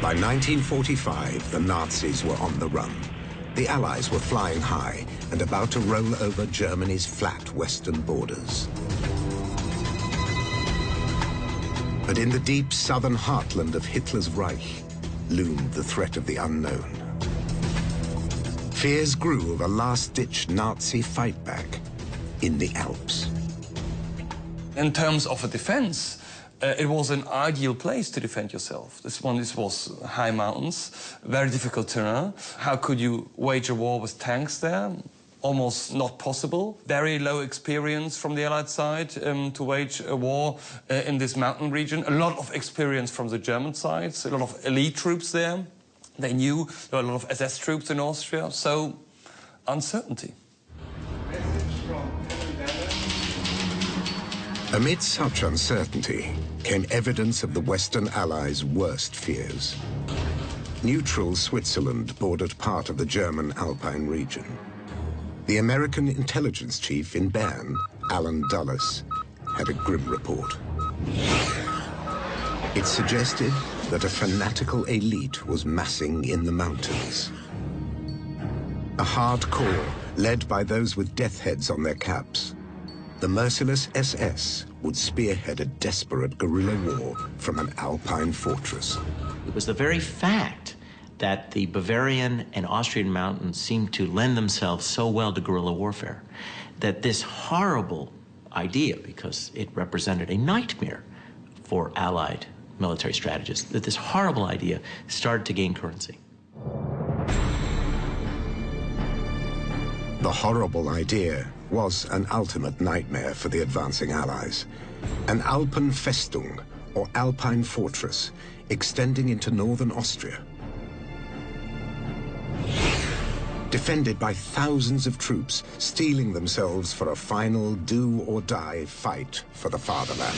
By 1945, the Nazis were on the run. The Allies were flying high and about to roll over Germany's flat western borders. But in the deep southern heartland of Hitler's Reich loomed the threat of the unknown. Fears grew of a last-ditch Nazi fight-back in the Alps. In terms of a defense, it was an ideal place to defend yourself. This was high mountains, very difficult terrain. How could you wage a war with tanks there? Almost not possible. Very low experience from the Allied side to wage a war in this mountain region. A lot of experience from the German side, a lot of elite troops there. They knew there were a lot of SS troops in Austria, so uncertainty. Amid such uncertainty came evidence of the Western Allies' worst fears. Neutral Switzerland bordered part of the German Alpine region. The American intelligence chief in Bern, Alan Dulles, had a grim report. It suggested that a fanatical elite was massing in the mountains. A hardcore led by those with death heads on their caps. The merciless SS would spearhead a desperate guerrilla war from an Alpine fortress. It was the very fact that the Bavarian and Austrian mountains seemed to lend themselves so well to guerrilla warfare that this horrible idea, because it represented a nightmare for Allied military strategists, that this horrible idea started to gain currency. The horrible idea was an ultimate nightmare for the advancing Allies. An Alpenfestung, or Alpine fortress, extending into northern Austria. Defended by thousands of troops, steeling themselves for a final do-or-die fight for the fatherland.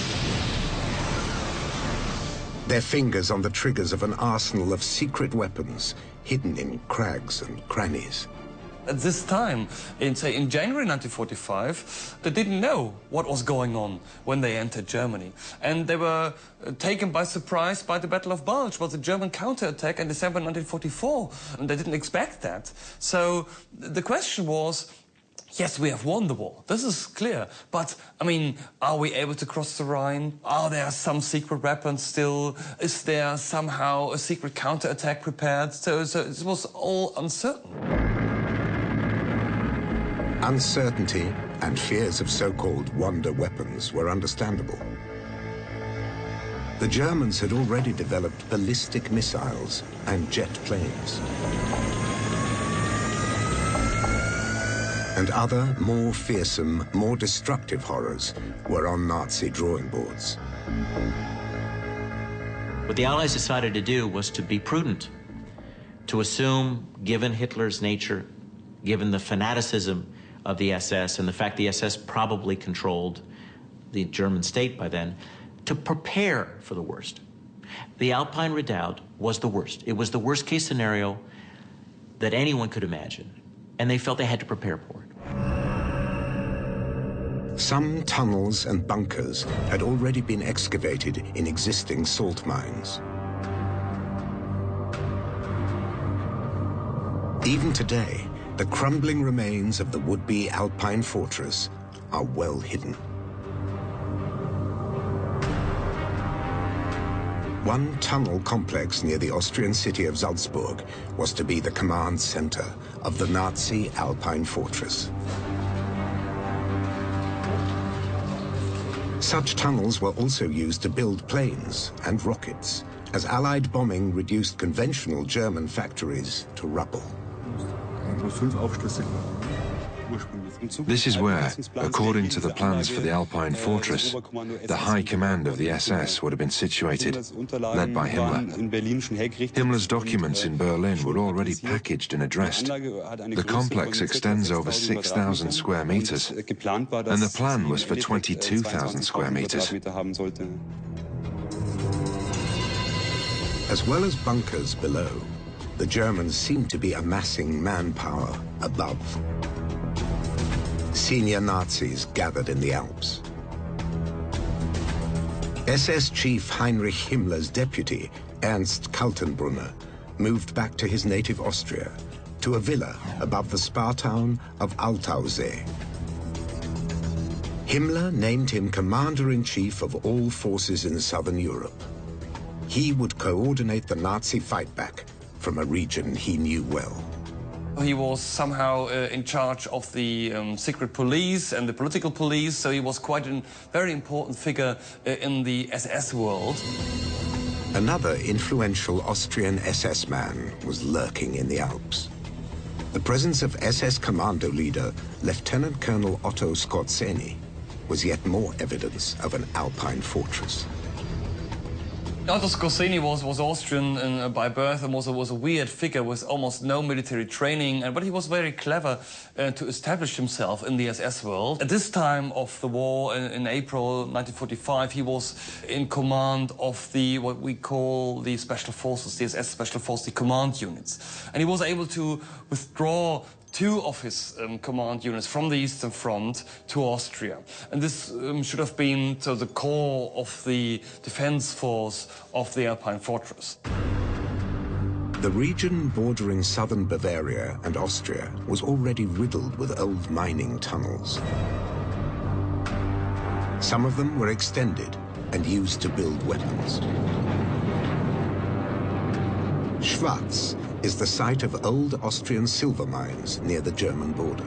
Their fingers on the triggers of an arsenal of secret weapons hidden in crags and crannies. At this time, in January 1945, they didn't know what was going on when they entered Germany. And they were taken by surprise by the Battle of Bulge, was a German counterattack in December 1944. And they didn't expect that. So the question was, yes, we have won the war. This is clear. But, I mean, are we able to cross the Rhine? Are there some secret weapons still? Is there somehow a secret counterattack prepared? So it was all uncertain. Uncertainty and fears of so-called wonder weapons were understandable. The Germans had already developed ballistic missiles and jet planes. And other, more fearsome, more destructive horrors were on Nazi drawing boards. What the Allies decided to do was to be prudent, to assume, given Hitler's nature, given the fanaticism of the SS and the fact the SS probably controlled the German state by then, to prepare for the worst. The Alpine Redoubt was the worst. It was the worst case scenario that anyone could imagine, and they felt they had to prepare for it. Some tunnels and bunkers had already been excavated in existing salt mines. Even today, the crumbling remains of the would-be Alpine fortress are well hidden. One tunnel complex near the Austrian city of Salzburg was to be the command center of the Nazi Alpine fortress. Such tunnels were also used to build planes and rockets, as Allied bombing reduced conventional German factories to rubble. This is where, according to the plans for the Alpine fortress, the high command of the SS would have been situated, led by Himmler. Himmler's documents in Berlin were already packaged and addressed. The complex extends over 6,000 square meters, and the plan was for 22,000 square meters. As well as bunkers below, the Germans seemed to be amassing manpower above. Senior Nazis gathered in the Alps. SS Chief Heinrich Himmler's deputy, Ernst Kaltenbrunner moved back to his native Austria, to a villa above the spa town of Altausee. Himmler named him commander-in-chief of all forces in southern Europe. He would coordinate the Nazi fight back from a region he knew well. He was somehow in charge of the secret police and the political police, so he was quite a very important figure in the SS world. Another influential Austrian SS man was lurking in the Alps. The presence of SS commando leader Lieutenant Colonel Otto Skorzeny was yet more evidence of an Alpine fortress. Otto Skorzeny was Austrian by birth and was a weird figure with almost no military training, but he was very clever to establish himself in the SS world. At this time of the war, in April 1945, he was in command of what we call the Special Forces, the SS Special Forces, the command units. And he was able to withdraw two of his command units from the Eastern Front to Austria. And this should have been the core of the defense force of the Alpine fortress. The region bordering southern Bavaria and Austria was already riddled with old mining tunnels. Some of them were extended and used to build weapons. Schwaz is the site of old Austrian silver mines near the German border.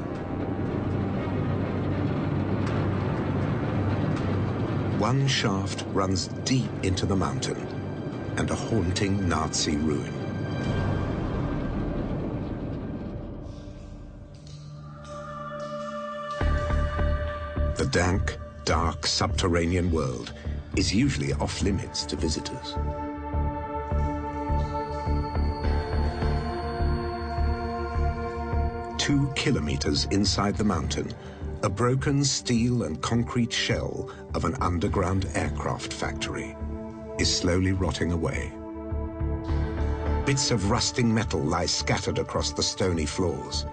One shaft runs deep into the mountain and a haunting Nazi ruin. The dank, dark subterranean world is usually off limits to visitors. 2 kilometers inside the mountain, a broken steel and concrete shell of an underground aircraft factory is slowly rotting away. Bits of rusting metal lie scattered across the stony floors.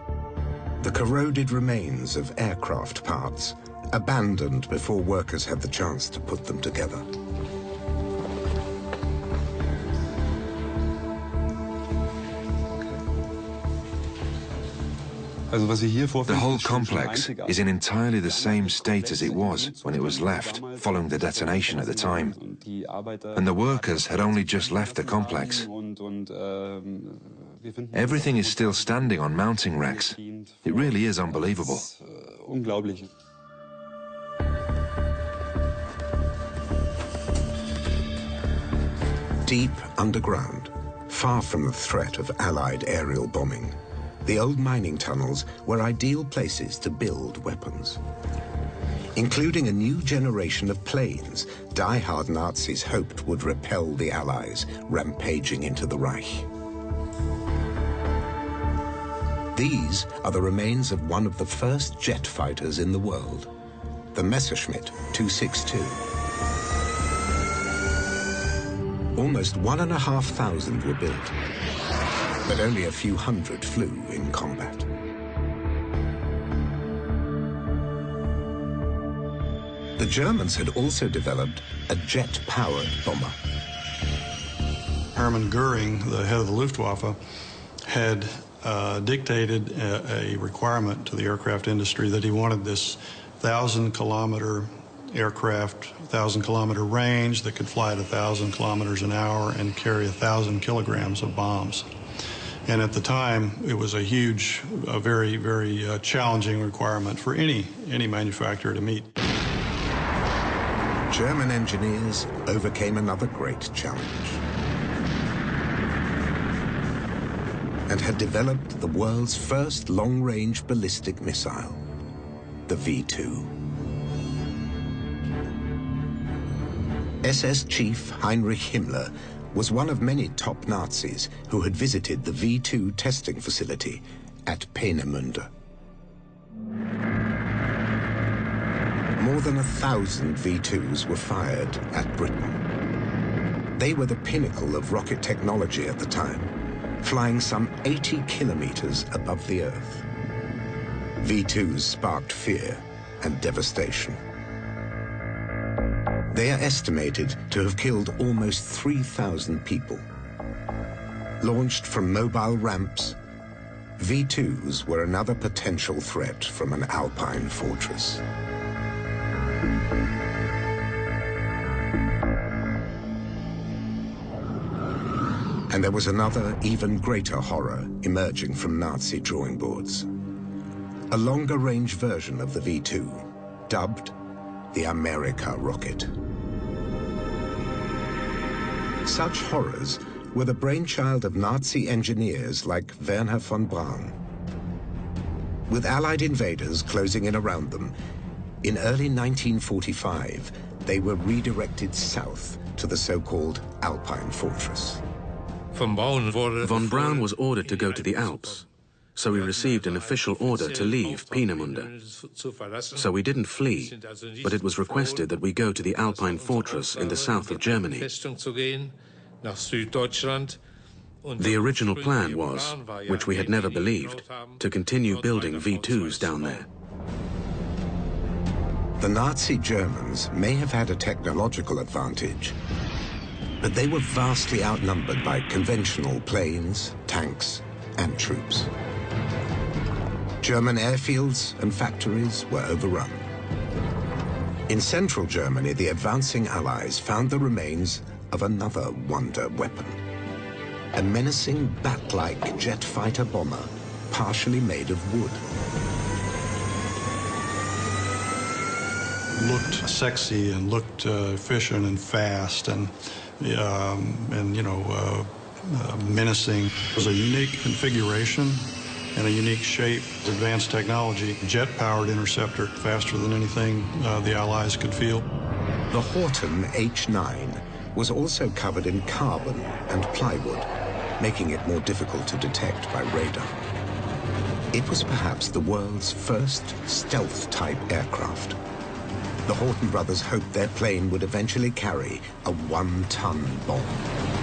The corroded remains of aircraft parts, abandoned before workers had the chance to put them together. The whole complex is in entirely the same state as it was when it was left, following the detonation at the time. And the workers had only just left the complex. Everything is still standing on mounting racks. It really is unbelievable. Deep underground, far from the threat of Allied aerial bombing, the old mining tunnels were ideal places to build weapons. Including a new generation of planes die-hard Nazis hoped would repel the Allies rampaging into the Reich. These are the remains of one of the first jet fighters in the world, the Messerschmitt 262. Almost 1,500 were built, but only a few hundred flew in combat. The Germans had also developed a jet-powered bomber. Hermann Goering, the head of the Luftwaffe, had dictated a requirement to the aircraft industry that he wanted this 1,000-kilometer aircraft, 1,000-kilometer range that could fly at 1,000 kilometers an hour and carry 1,000 kilograms of bombs. And at the time, it was a huge, very, very challenging requirement for any manufacturer to meet. German engineers overcame another great challenge and had developed the world's first long-range ballistic missile, the V2. SS chief Heinrich Himmler was one of many top Nazis who had visited the V2 testing facility at Peenemünde. More than 1,000 V2s were fired at Britain. They were the pinnacle of rocket technology at the time, flying some 80 kilometers above the Earth. V2s sparked fear and devastation. They are estimated to have killed almost 3,000 people. Launched from mobile ramps, V2s were another potential threat from an Alpine fortress. And there was another, even greater horror emerging from Nazi drawing boards. A longer-range version of the V2, dubbed the America rocket. Such horrors were the brainchild of Nazi engineers like Werner von Braun. With Allied invaders closing in around them, in early 1945, they were redirected south to the so-called Alpine fortress. Von Braun was ordered to go to the Alps, so we received an official order to leave Peenemünde. So we didn't flee, but it was requested that we go to the Alpine fortress in the south of Germany. The original plan was, which we had never believed, to continue building V2s down there. The Nazi Germans may have had a technological advantage, but they were vastly outnumbered by conventional planes, tanks, and troops. German airfields and factories were overrun. In central Germany, the advancing Allies found the remains of another wonder weapon. A menacing bat-like jet fighter bomber, partially made of wood. Looked sexy and looked efficient and fast and menacing. It was a unique configuration and a unique shape, advanced technology, jet-powered interceptor, faster than anything the Allies could feel. The Horten H-9 was also covered in carbon and plywood, making it more difficult to detect by radar. It was perhaps the world's first stealth-type aircraft. The Horten brothers hoped their plane would eventually carry a 1-ton bomb.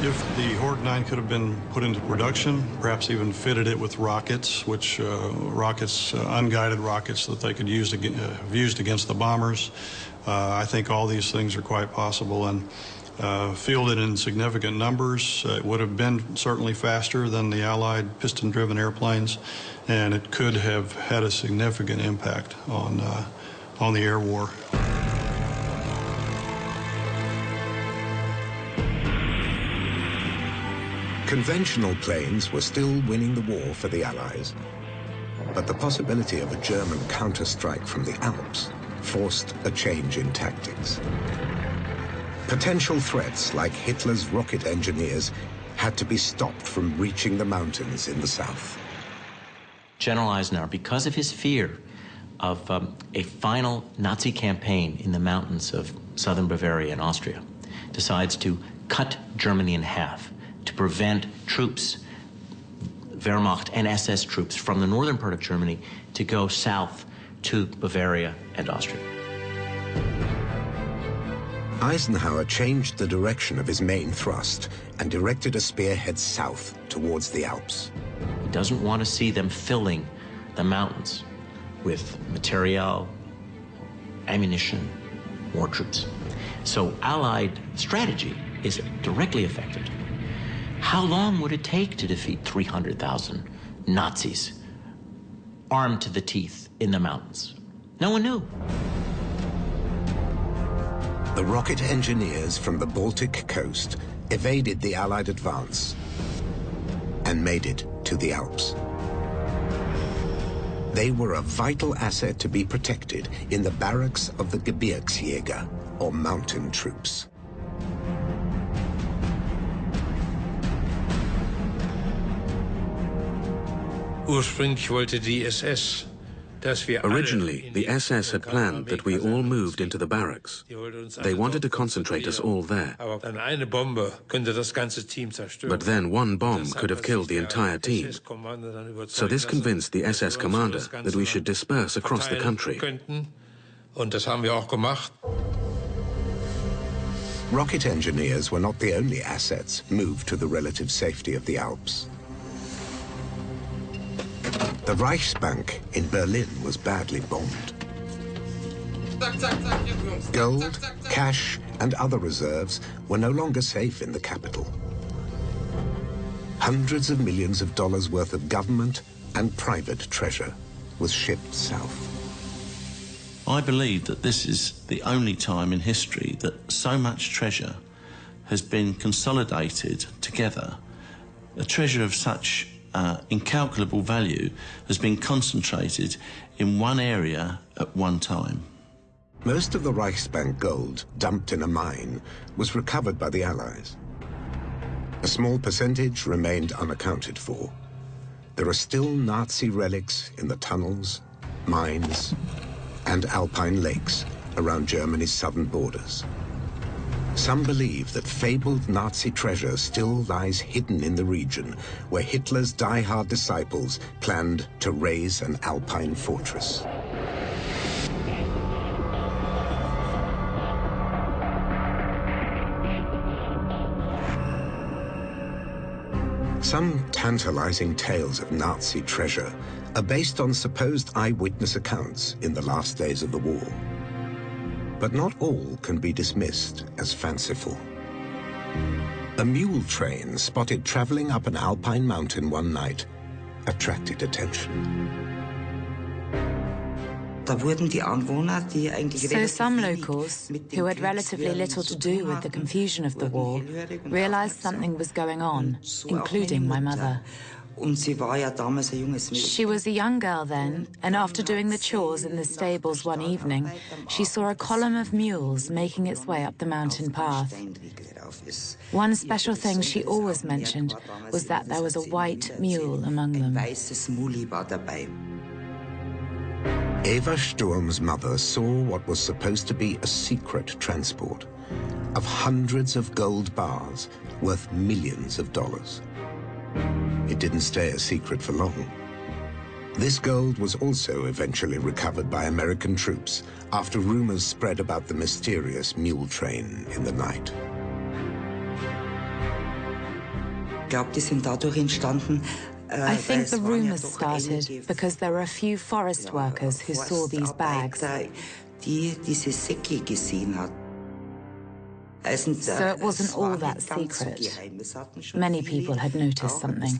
If the Horten 9 could have been put into production, perhaps even fitted it with rockets, unguided rockets that they could use used against the bombers, I think all these things are quite possible. And fielded in significant numbers, it would have been certainly faster than the Allied piston-driven airplanes, and it could have had a significant impact on the air war. Conventional planes were still winning the war for the Allies, but the possibility of a German counterstrike from the Alps forced a change in tactics. Potential threats like Hitler's rocket engineers had to be stopped from reaching the mountains in the south. General Eisenhower, because of his fear of a final Nazi campaign in the mountains of southern Bavaria and Austria, decides to cut Germany in half to prevent troops, Wehrmacht and SS troops from the northern part of Germany to go south to Bavaria and Austria. Eisenhower changed the direction of his main thrust and directed a spearhead south towards the Alps. He doesn't want to see them filling the mountains with material, ammunition, more troops. So Allied strategy is directly affected. How long would it take to defeat 300,000 Nazis armed to the teeth in the mountains? No one knew. The rocket engineers from the Baltic coast evaded the Allied advance and made it to the Alps. They were a vital asset to be protected in the barracks of the Gebirgsjäger, or mountain troops. Originally, the SS had planned that we all moved into the barracks. They wanted to concentrate us all there. But then one bomb could have killed the entire team. So this convinced the SS commander that we should disperse across the country. Rocket engineers were not the only assets moved to the relative safety of the Alps. The Reichsbank in Berlin was badly bombed. Gold, cash, and other reserves were no longer safe in the capital. hundreds of millions of dollars worth of government and private treasure was shipped south. I believe that this is the only time in history that so much treasure has been consolidated together. A treasure of such incalculable value has been concentrated in one area at one time. Most of the Reichsbank gold dumped in a mine was recovered by the Allies. A small percentage remained unaccounted for. There are still Nazi relics in the tunnels, mines, and alpine lakes around Germany's southern borders. Some believe that fabled Nazi treasure still lies hidden in the region where Hitler's die-hard disciples planned to raise an alpine fortress. Some tantalizing tales of Nazi treasure are based on supposed eyewitness accounts in the last days of the war. But not all can be dismissed as fanciful. A mule train spotted traveling up an alpine mountain one night attracted attention. So some locals, who had relatively little to do with the confusion of the war, realized something was going on, including my mother. She was a young girl then, and after doing the chores in the stables one evening, she saw a column of mules making its way up the mountain path. One special thing she always mentioned was that there was a white mule among them. Eva Sturm's mother saw what was supposed to be a secret transport of hundreds of gold bars worth millions of dollars. It didn't stay a secret for long. This gold was also eventually recovered by American troops after rumors spread about the mysterious mule train in the night. I think the rumors started because there were a few forest workers who saw these bags. So it wasn't all that secret. Many people had noticed something.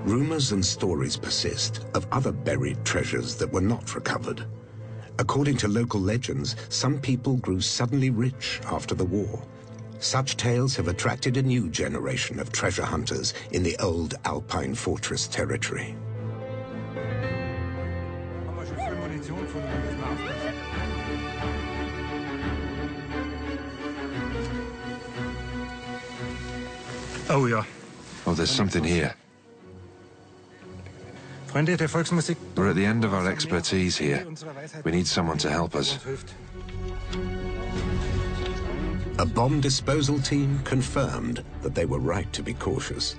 Rumors and stories persist of other buried treasures that were not recovered. According to local legends, some people grew suddenly rich after the war. Such tales have attracted a new generation of treasure hunters in the old Alpine fortress territory. Oh, yeah. Oh, there's something here. We're at the end of our expertise here. We need someone to help us. A bomb disposal team confirmed that they were right to be cautious.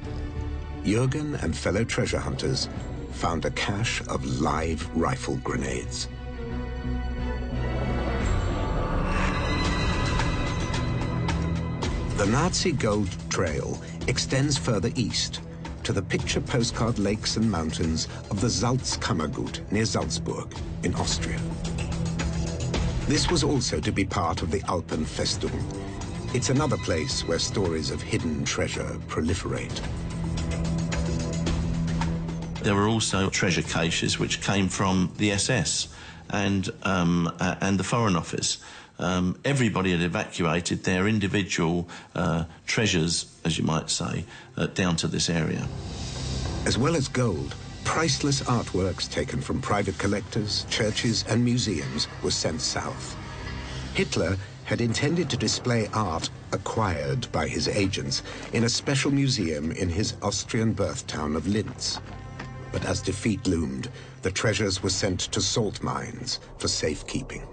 Jürgen and fellow treasure hunters found a cache of live rifle grenades. The Nazi gold trail extends further east to the picture postcard lakes and mountains of the Salzkammergut near Salzburg in Austria. This was also to be part of the Alpenfestung. It's another place where stories of hidden treasure proliferate. There were also treasure caches which came from the SS and the Foreign Office. Everybody had evacuated their individual treasures, as you might say, down to this area. As well as gold, priceless artworks taken from private collectors, churches and museums were sent south. Hitler had intended to display art acquired by his agents in a special museum in his Austrian birth town of Linz. But as defeat loomed, the treasures were sent to salt mines for safekeeping.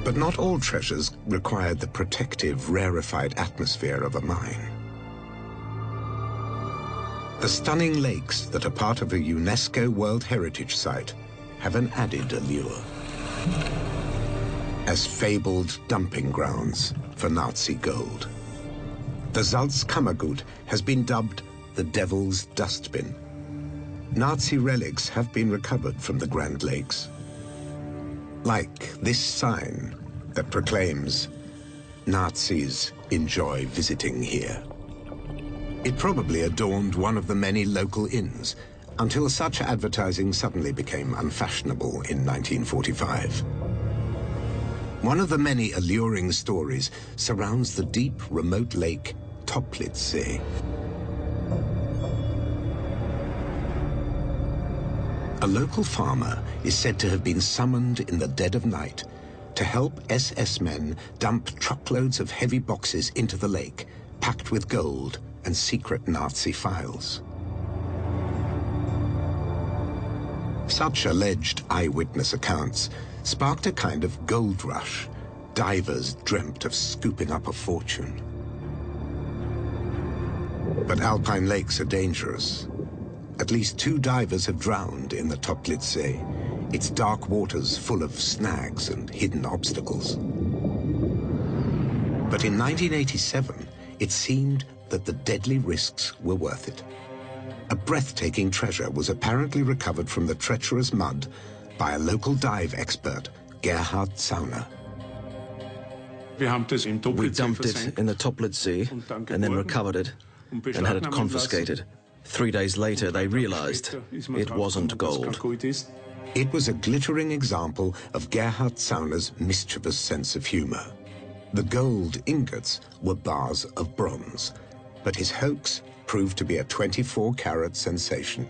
But not all treasures required the protective, rarefied atmosphere of a mine. The stunning lakes that are part of a UNESCO World Heritage Site have an added allure as fabled dumping grounds for Nazi gold. The Salzkammergut has been dubbed the Devil's Dustbin. Nazi relics have been recovered from the Grand Lakes, like this sign that proclaims Nazis enjoy visiting here. It probably adorned one of the many local inns, until such advertising suddenly became unfashionable in 1945. One of the many alluring stories surrounds the deep, remote lake Toplitzsee. A local farmer is said to have been summoned in the dead of night to help SS men dump truckloads of heavy boxes into the lake, packed with gold and secret Nazi files. Such alleged eyewitness accounts sparked a kind of gold rush. Divers dreamt of scooping up a fortune. But alpine lakes are dangerous. At least 2 divers have drowned in the Toplitzsee, its dark waters full of snags and hidden obstacles. But in 1987, it seemed that the deadly risks were worth it. A breathtaking treasure was apparently recovered from the treacherous mud by a local dive expert, Gerhard Zauner. We dumped it in the Toplitzsee and then recovered it and had it confiscated. 3 days later, they realized it wasn't gold. It was a glittering example of Gerhard Zauner's mischievous sense of humor. The gold ingots were bars of bronze, but his hoax proved to be a 24-carat sensation.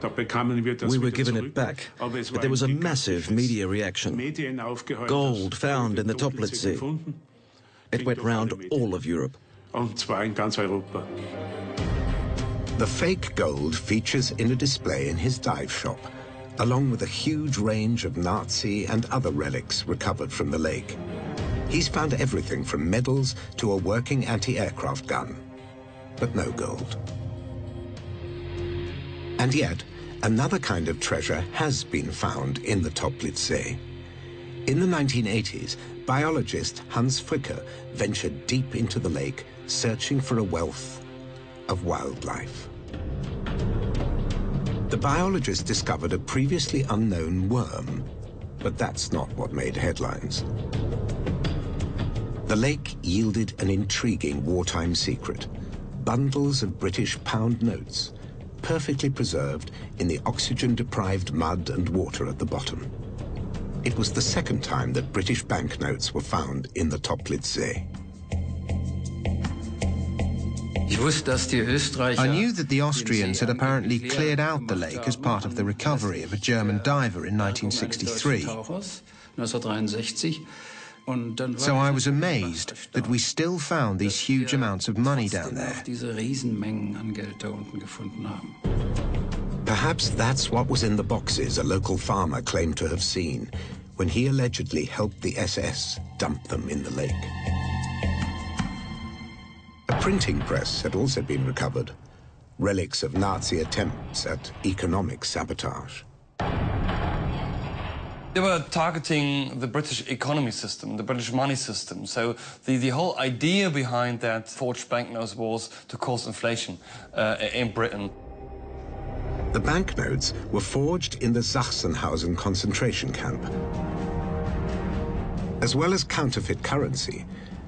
We were given it back, but there was a massive media reaction. Gold found in the Toplitzsee. It went round all of Europe. The fake gold features in a display in his dive shop, along with a huge range of Nazi and other relics recovered from the lake. He's found everything from medals to a working anti-aircraft gun, but no gold. And yet, another kind of treasure has been found in the Toplitzsee. In the 1980s, biologist Hans Fricker ventured deep into the lake, searching for a wealth of wildlife. The biologist discovered a previously unknown worm, but that's not what made headlines. The lake yielded an intriguing wartime secret: bundles of British pound notes, perfectly preserved in the oxygen-deprived mud and water at the bottom. It was the second time that British banknotes were found in the Toplitzsee. I knew that the Austrians had apparently cleared out the lake as part of the recovery of a German diver in 1963. So I was amazed that we still found these huge amounts of money down there. Perhaps that's what was in the boxes a local farmer claimed to have seen when he allegedly helped the SS dump them in the lake. A printing press had also been recovered, relics of Nazi attempts at economic sabotage. They were targeting the British economy system, the British money system. So the whole idea behind that forged banknotes was to cause inflation in Britain. The banknotes were forged in the Sachsenhausen concentration camp. As well as counterfeit currency,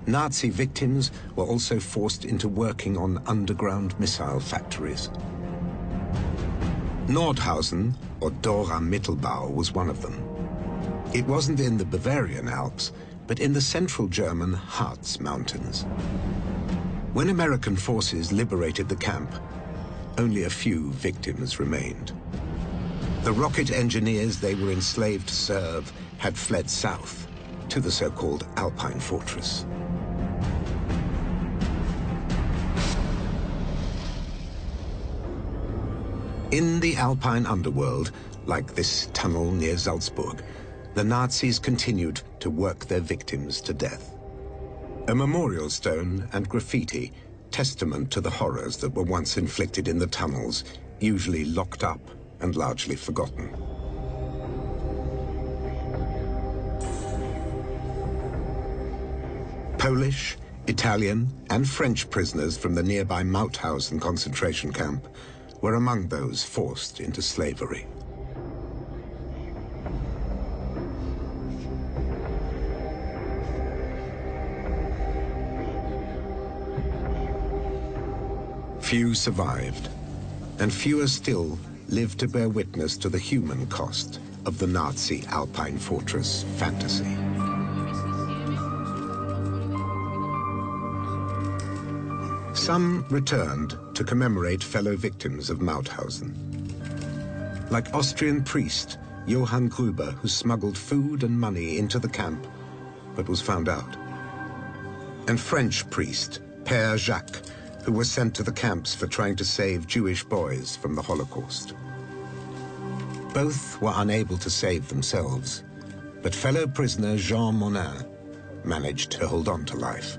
Nazi victims were also forced into working on underground missile factories. Nordhausen, or Dora Mittelbau, was one of them. It wasn't in the Bavarian Alps, but in the central German Harz Mountains. When American forces liberated the camp, only a few victims remained. The rocket engineers they were enslaved to serve had fled south to the so-called Alpine Fortress. In the Alpine underworld, like this tunnel near Salzburg, the Nazis continued to work their victims to death. A memorial stone and graffiti, testament to the horrors that were once inflicted in the tunnels, usually locked up and largely forgotten. Polish, Italian, and French prisoners from the nearby Mauthausen concentration camp were among those forced into slavery. Few survived, and fewer still lived to bear witness to the human cost of the Nazi Alpine fortress fantasy. Some returned to commemorate fellow victims of Mauthausen. Like Austrian priest Johann Gruber, who smuggled food and money into the camp, but was found out. And French priest Père Jacques, who was sent to the camps for trying to save Jewish boys from the Holocaust. Both were unable to save themselves, but fellow prisoner Jean Monin managed to hold on to life.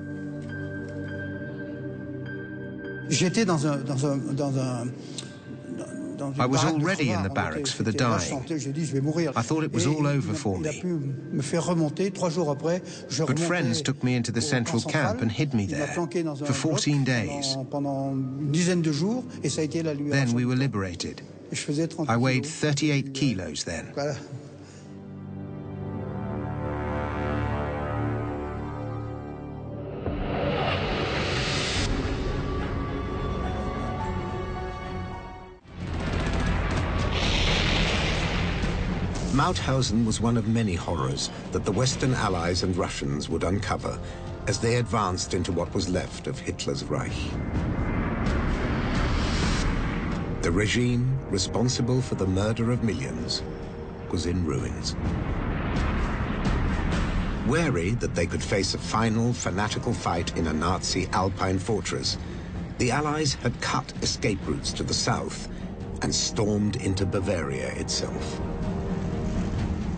I was already in the barracks for the dying. I thought it was all over for me. But friends took me into the central camp and hid me there for 14 days. Then we were liberated. I weighed 38 kilos then. Mauthausen was one of many horrors that the Western Allies and Russians would uncover as they advanced into what was left of Hitler's Reich. The regime responsible for the murder of millions was in ruins. Wary that they could face a final fanatical fight in a Nazi Alpine fortress, the Allies had cut escape routes to the south and stormed into Bavaria itself.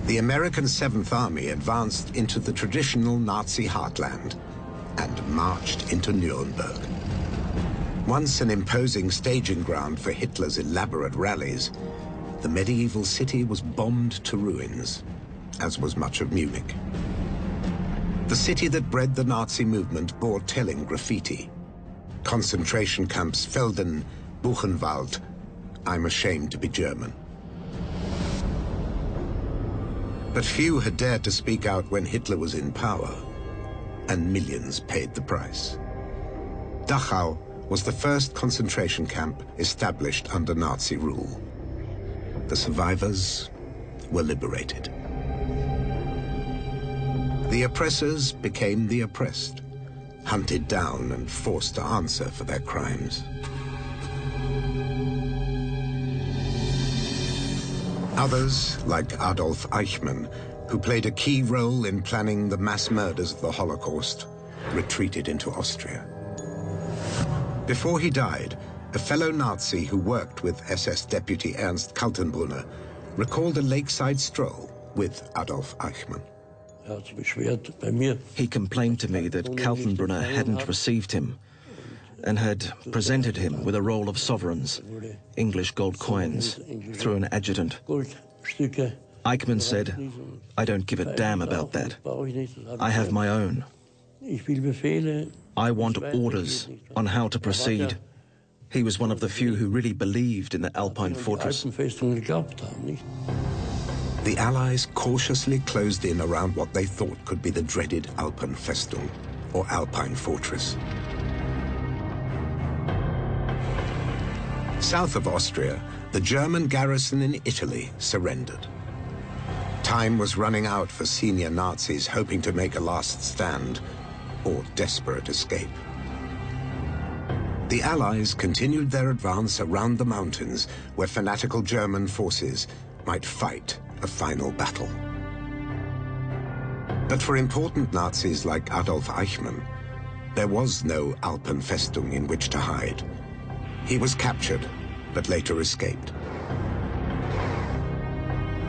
The American 7th Army advanced into the traditional Nazi heartland and marched into Nuremberg. Once an imposing staging ground for Hitler's elaborate rallies, the medieval city was bombed to ruins, as was much of Munich. The city that bred the Nazi movement bore telling graffiti. Concentration camps Felden, Buchenwald, I'm ashamed to be German. But few had dared to speak out when Hitler was in power, and millions paid the price. Dachau was the first concentration camp established under Nazi rule. The survivors were liberated. The oppressors became the oppressed, hunted down and forced to answer for their crimes. Others, like Adolf Eichmann, who played a key role in planning the mass murders of the Holocaust, retreated into Austria. Before he died, a fellow Nazi who worked with SS deputy Ernst Kaltenbrunner recalled a lakeside stroll with Adolf Eichmann. He complained to me that Kaltenbrunner hadn't received him and had presented him with a roll of sovereigns, English gold coins, through an adjutant. Eichmann said, "I don't give a damn about that. I have my own. I want orders on how to proceed." He was one of the few who really believed in the Alpine fortress. The Allies cautiously closed in around what they thought could be the dreaded Alpenfestung, or Alpine fortress. South of Austria, the German garrison in Italy surrendered. Time was running out for senior Nazis hoping to make a last stand or desperate escape. The Allies continued their advance around the mountains where fanatical German forces might fight a final battle. But for important Nazis like Adolf Eichmann, there was no Alpenfestung in which to hide. He was captured, but later escaped.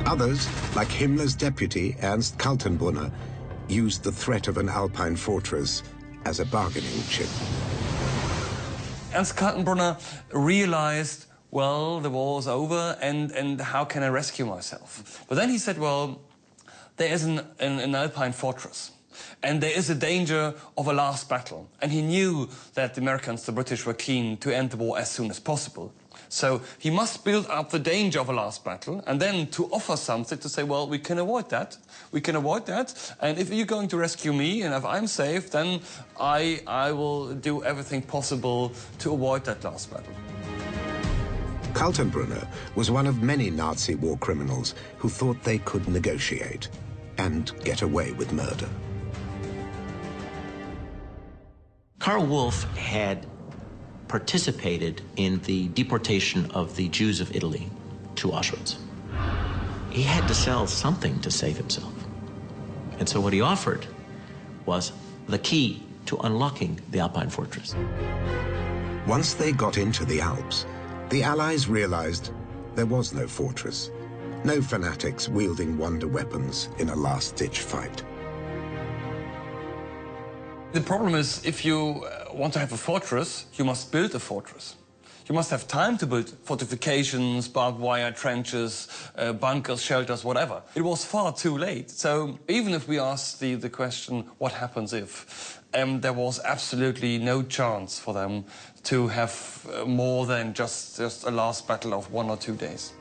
Others, like Himmler's deputy, Ernst Kaltenbrunner, used the threat of an Alpine fortress as a bargaining chip. Ernst Kaltenbrunner realized, well, the war is over, and how can I rescue myself? But then he said, well, there is an Alpine fortress, and there is a danger of a last battle. And he knew that the Americans, the British, were keen to end the war as soon as possible. So he must build up the danger of a last battle and then to offer something to say, well, we can avoid that. We can avoid that. And if you're going to rescue me and if I'm safe, then I will do everything possible to avoid that last battle. Kaltenbrunner was one of many Nazi war criminals who thought they could negotiate and get away with murder. Karl Wolff had participated in the deportation of the Jews of Italy to Auschwitz. He had to sell something to save himself. And so what he offered was the key to unlocking the Alpine fortress. Once they got into the Alps, the Allies realized there was no fortress, no fanatics wielding wonder weapons in a last-ditch fight. The problem is, if you want to have a fortress, you must build a fortress. You must have time to build fortifications, barbed wire trenches, bunkers, shelters, whatever. It was far too late. So even if we ask the question, what happens if, there was absolutely no chance for them to have more than just a last battle of 1 or 2 days.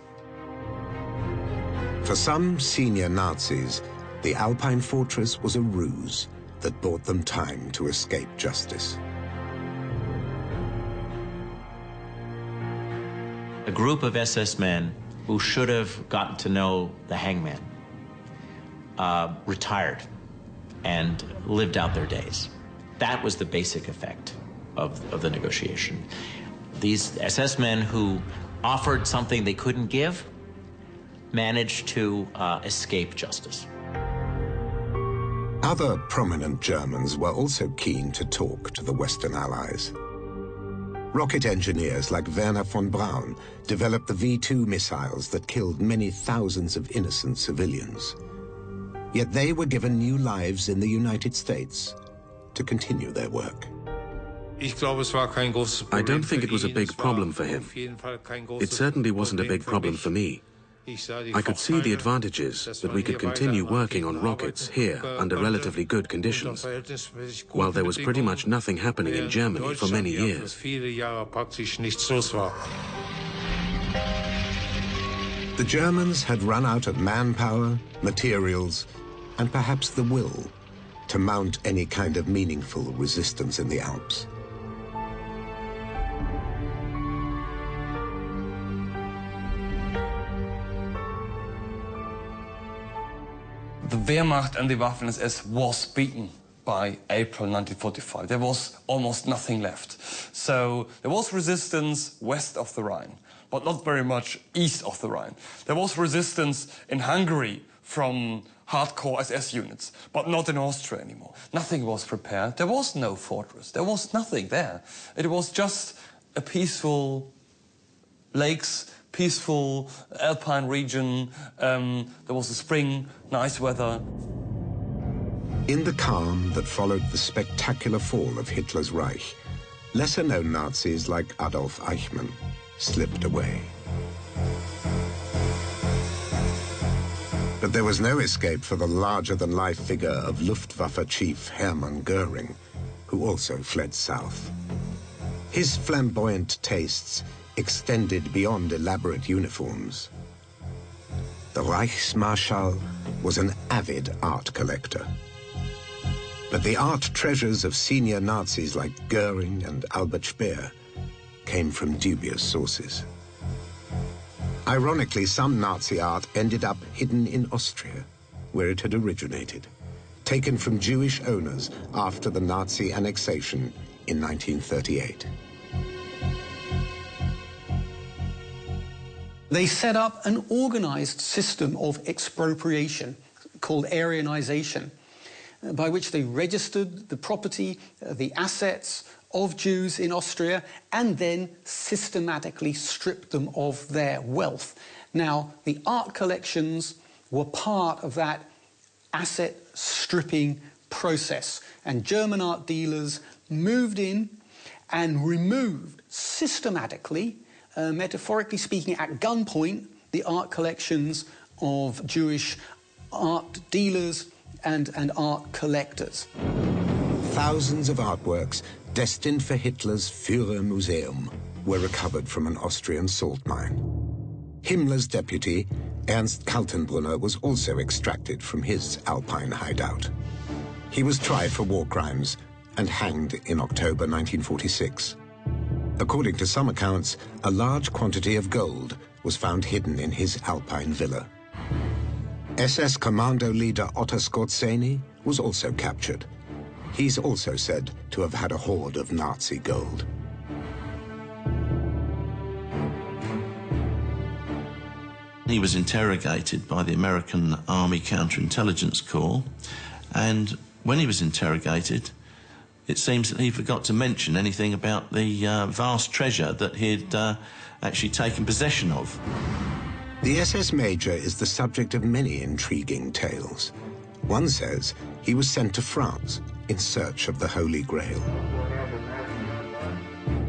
For some senior Nazis, the Alpine fortress was a ruse that bought them time to escape justice. A group of SS men who should have gotten to know the hangman retired and lived out their days. That was the basic effect of the negotiation. These SS men who offered something they couldn't give managed to escape justice. Other prominent Germans were also keen to talk to the Western Allies. Rocket engineers like Werner von Braun developed the V-2 missiles that killed many thousands of innocent civilians. Yet they were given new lives in the United States to continue their work. I don't think it was a big problem for him. It certainly wasn't a big problem for me. I could see the advantages that we could continue working on rockets here under relatively good conditions, while there was pretty much nothing happening in Germany for many years. The Germans had run out of manpower, materials, and perhaps the will to mount any kind of meaningful resistance in the Alps. The Wehrmacht and the Waffen-SS was beaten by April 1945. There was almost nothing left. So there was resistance west of the Rhine, but not very much east of the Rhine. There was resistance in Hungary from hardcore SS units, but not in Austria anymore. Nothing was prepared. There was no fortress. There was nothing there. It was just a peaceful lakes, peaceful alpine region. There was a spring, nice weather. In the calm that followed the spectacular fall of Hitler's Reich, lesser-known Nazis like Adolf Eichmann slipped away. But there was no escape for the larger-than-life figure of Luftwaffe chief Hermann Göring, who also fled south. His flamboyant tastes extended beyond elaborate uniforms. The Reichsmarschall was an avid art collector. But the art treasures of senior Nazis like Göring and Albert Speer came from dubious sources. Ironically, some Nazi art ended up hidden in Austria, where it had originated, taken from Jewish owners after the Nazi annexation in 1938. They set up an organized system of expropriation called Aryanization, by which they registered the property, the assets of Jews in Austria, and then systematically stripped them of their wealth. Now, the art collections were part of that asset stripping process, and German art dealers moved in and removed systematically, metaphorically speaking, at gunpoint, the art collections of Jewish art dealers and art collectors. Thousands of artworks destined for Hitler's Führermuseum were recovered from an Austrian salt mine. Himmler's deputy, Ernst Kaltenbrunner, was also extracted from his Alpine hideout. He was tried for war crimes and hanged in October 1946. According to some accounts, a large quantity of gold was found hidden in his Alpine villa. SS commando leader Otto Skorzeny was also captured. He's also said to have had a hoard of Nazi gold. He was interrogated by the American Army Counterintelligence Corps, and when he was interrogated, it seems that he forgot to mention anything about the vast treasure that he'd actually taken possession of. The SS Major is the subject of many intriguing tales. One says he was sent to France in search of the Holy Grail.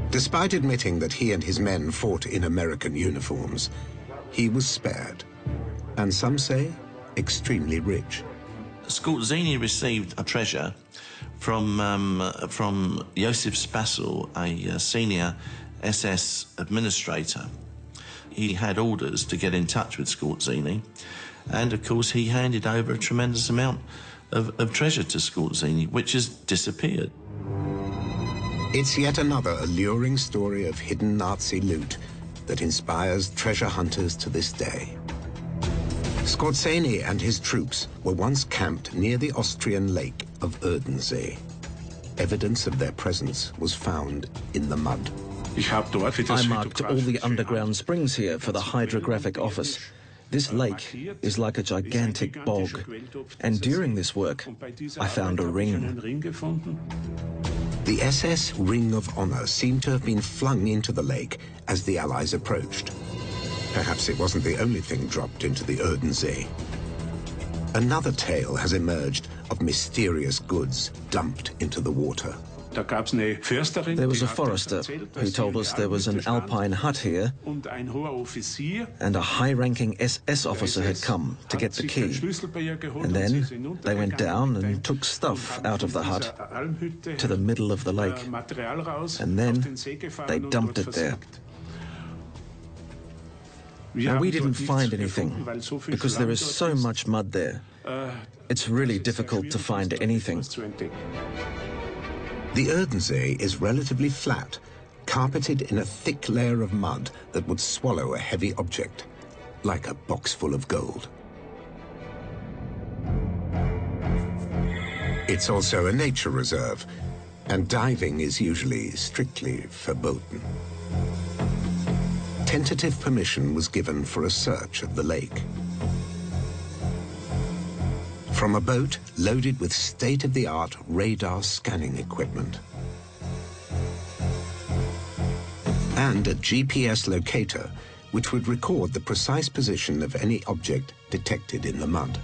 Despite admitting that he and his men fought in American uniforms, he was spared, and some say extremely rich. Skorzeny received a treasure from Josef Spassel, a senior SS administrator. He had orders to get in touch with Skorzeny, and of course he handed over a tremendous amount of treasure to Skorzeny, which has disappeared. It's yet another alluring story of hidden Nazi loot that inspires treasure hunters to this day. Skorzeny and his troops were once camped near the Austrian lake of Erdensee. Evidence of their presence was found in the mud. I marked all the underground springs here for the hydrographic office. This lake is like a gigantic bog, and during this work, I found a ring. The SS Ring of Honor seemed to have been flung into the lake as the Allies approached. Perhaps it wasn't the only thing dropped into the Erdensee. Another tale has emerged of mysterious goods dumped into the water. There was a forester who told us there was an Alpine hut here, and a high-ranking SS officer had come to get the key. And then they went down and took stuff out of the hut to the middle of the lake. And then they dumped it there. Now, we didn't find anything because there is so much mud there. It's really difficult to find anything. The Erdensee is relatively flat, carpeted in a thick layer of mud that would swallow a heavy object, like a box full of gold. It's also a nature reserve, and diving is usually strictly verboten. Tentative permission was given for a search of the lake. From a boat loaded with state-of-the-art radar scanning equipment. And a GPS locator, which would record the precise position of any object detected in the mud.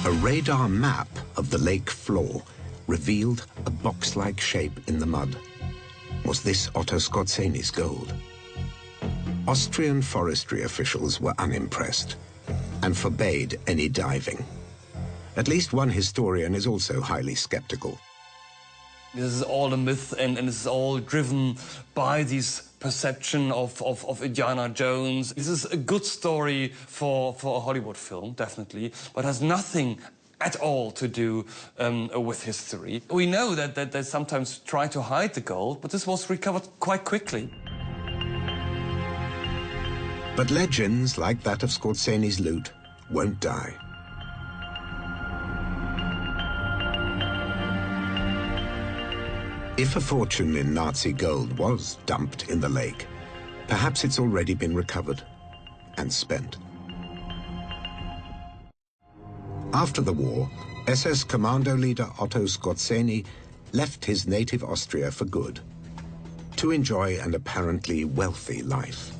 A radar map of the lake floor revealed a box-like shape in the mud. Was this Otto Skorzeny's gold? Austrian forestry officials were unimpressed and forbade any diving. At least one historian is also highly skeptical. This is all a myth, and this is all driven by this perception of Indiana Jones. This is a good story for a Hollywood film, definitely, but has nothing at all to do with history. We know that they sometimes try to hide the gold, but this was recovered quite quickly. But legends like that of Skorzeny's loot won't die. If a fortune in Nazi gold was dumped in the lake, perhaps it's already been recovered and spent. After the war, SS commando leader Otto Skorzeny left his native Austria for good, to enjoy an apparently wealthy life.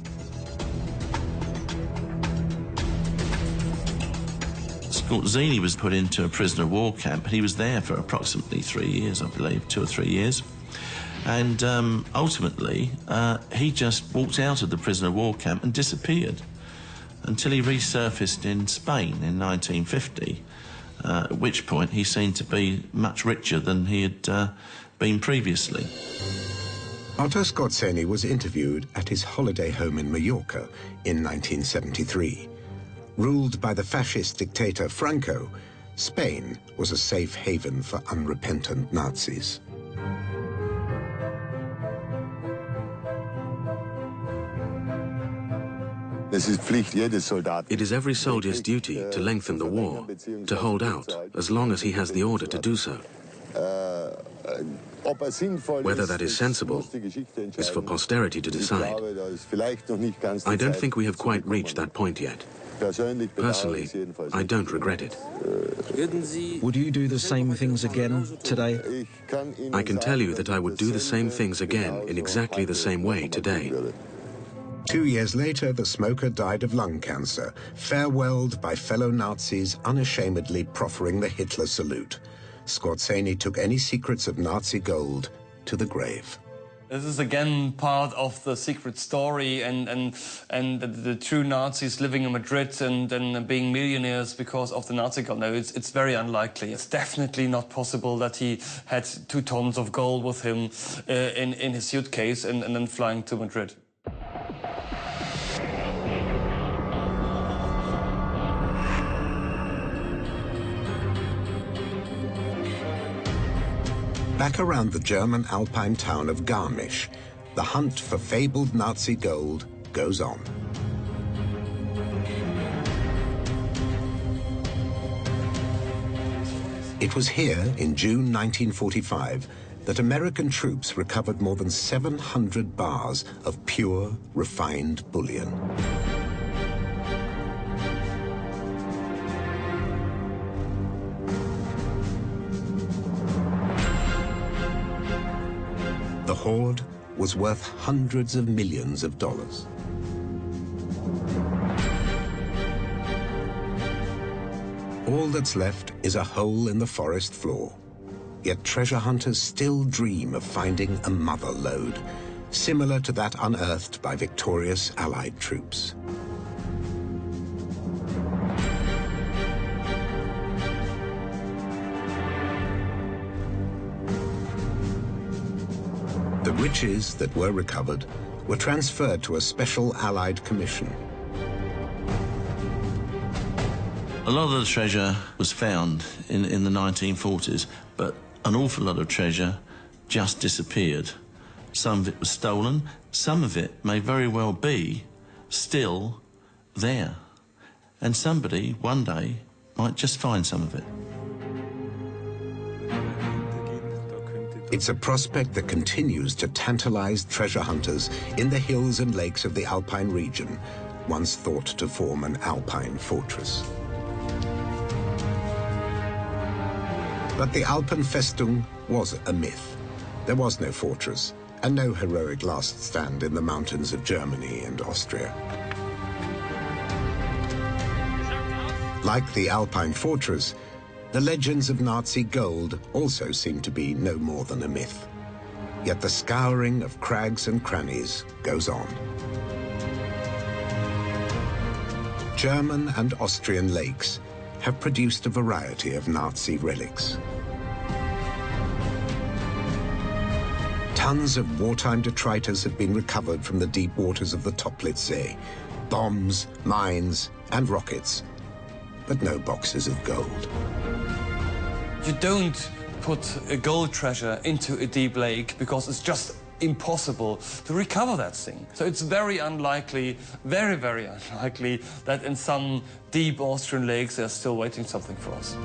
Skorzeny was put into a prisoner of war camp. He was there for approximately 3 years, I believe, 2 or 3 years. And ultimately, he just walked out of the prisoner of war camp and disappeared until he resurfaced in Spain in 1950. at which point he seemed to be much richer than he had been previously. Otto Skorzeny was interviewed at his holiday home in Mallorca in 1973. Ruled by the fascist dictator Franco, Spain was a safe haven for unrepentant Nazis. It is every soldier's duty to lengthen the war, to hold out as long as he has the order to do so. Whether that is sensible is for posterity to decide. I don't think we have quite reached that point yet. Personally, I don't regret it. Would you do the same things again today? I can tell you that I would do the same things again in exactly the same way today. 2 years later, the smoker died of lung cancer, farewelled by fellow Nazis unashamedly proffering the Hitler salute. Skorzeny took any secrets of Nazi gold to the grave. This is again part of the secret story and the true Nazis living in Madrid and being millionaires because of the Nazi gold. No, it's very unlikely. It's definitely not possible that he had 2 tons of gold with him in his suitcase and then flying to Madrid. Back around the German alpine town of Garmisch, the hunt for fabled Nazi gold goes on. It was here in June 1945 that American troops recovered more than 700 bars of pure, refined bullion. The hoard was worth hundreds of millions of dollars. All that's left is a hole in the forest floor. Yet treasure hunters still dream of finding a mother lode, similar to that unearthed by victorious Allied troops. The riches that were recovered were transferred to a special Allied commission. A lot of the treasure was found in the 1940s, but an awful lot of treasure just disappeared. Some of it was stolen, some of it may very well be still there. And somebody, one day, might just find some of it. It's a prospect that continues to tantalize treasure hunters in the hills and lakes of the Alpine region, once thought to form an Alpine fortress. But the Alpenfestung was a myth. There was no fortress, and no heroic last stand in the mountains of Germany and Austria. Like the Alpine fortress, the legends of Nazi gold also seem to be no more than a myth. Yet the scouring of crags and crannies goes on. German and Austrian lakes have produced a variety of Nazi relics. Tons of wartime detritus have been recovered from the deep waters of the Toplitzsee. Bombs, mines, and rockets, but no boxes of gold. You don't put a gold treasure into a deep lake because it's just impossible to recover that thing. So it's very unlikely, very, very unlikely that in some deep Austrian lakes they're still waiting something for us.